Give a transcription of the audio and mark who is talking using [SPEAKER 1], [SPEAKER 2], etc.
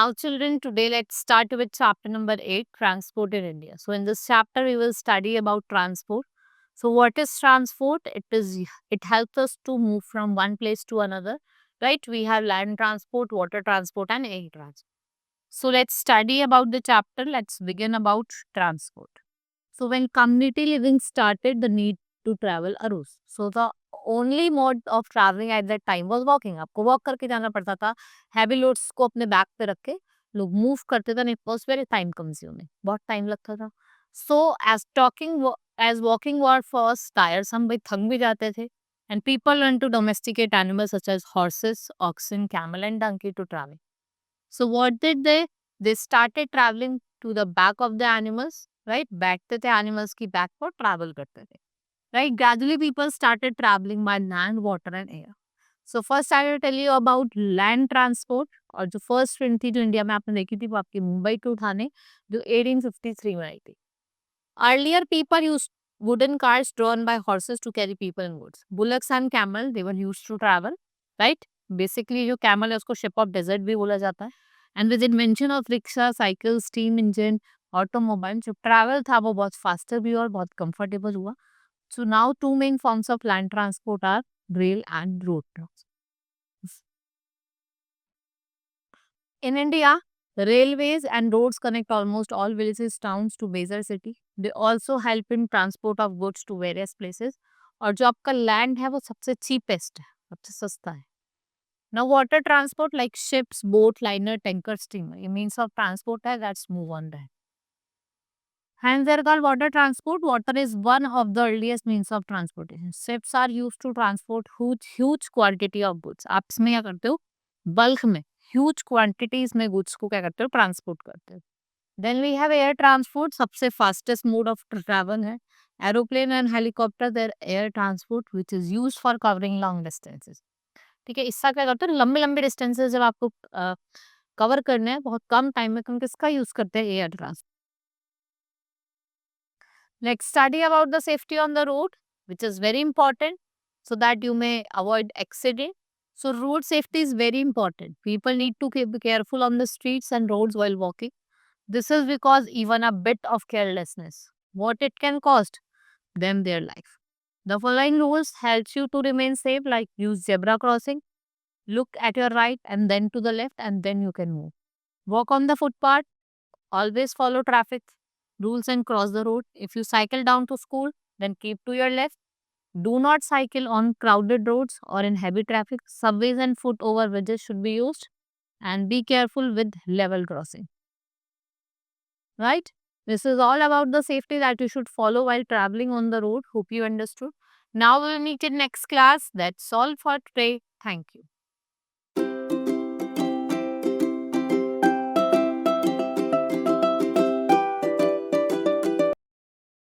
[SPEAKER 1] Now, children, today let's start with chapter number 8, Transport in India. So, in this chapter, we will study about transport. So, what is transport? It helps us to move from one place to another, right? We have land transport, water transport, and air transport. So, let's study about the chapter. Let's begin about transport. So, when community living started, the need to travel arose. So, the only mode of traveling at that time was walking. आपको walk करके जाना पड़ता था. Heavy loads को अपने back पे रख के लोग मूव करते थे. It was very time consuming. बहुत टाइम लगता था. So as walking were first tiresome, भाई थक भी जाते थे. And people learn to domesticate animals such as horses, oxen, camel and donkey to travel. So what did they? They started traveling to the back of the animals, right? बैठते थे animals की back पर travel करते थे, right? Gradually people started traveling by land, water and air. So first I will tell you about land transport. और जो first train थी जो इंडिया में आपने देखी थी वो आपकी मुंबई टू ठाणे जो 1853 में आई थी. Earlier people used wooden cars drawn by horses to carry people and goods. Bullocks and camel they were used to travel, right? Basically जो camel है उसको ship of desert भी बोला जाता है. And with invention of rickshaw, cycle, steam engine, automobile, जो travel था वो बहुत faster भी और बहुत comfortable हुआ. So now two main forms of land transport are rail and road transport. In India, railways and roads connect almost all villages, towns to major city. They also help in transport of goods to various places. और जो आपका land है वो सबसे cheapest है, सबसे सस्ता है. Now water transport like ships, boat, liner, tanker, steamer. ये means of transport है. Let's move on there. Hence they are called water transport. Water is one of the earliest means of transportation. Ships are used to transport huge quantity of goods. आप इसमें क्या करते हो? Bulk में huge quantities में goods को क्या करते हो? Transport करते हो. Then we have air transport. सबसे fastest mode of travel है. Aeroplane and helicopter, they're air transport which is used for covering long distances. ठीक है, इसका क्या करते हैं? लंबे लंबे डिस्टेंसेस जब आपको कवर करने हैं बहुत कम टाइम में, हम किसका यूज करते हैं? Air transport. Let's study about the safety on the road, which is very important so that you may avoid accident. So road safety is very important. People need to be careful on the streets and roads while walking. This is because even a bit of carelessness, what it can cost them their life. The following rules helps you to remain safe, like use zebra crossing, look at your right and then to the left and then you can move. Walk on the footpath, always follow traffic rules and cross the road. If you cycle down to school, then keep to your left. Do not cycle on crowded roads or in heavy traffic. Subways and foot over bridges should be used. And be careful with level crossing. Right? This is all about the safety that you should follow while traveling on the road. Hope you understood. Now we will meet in next class. That's all for today. Thank you.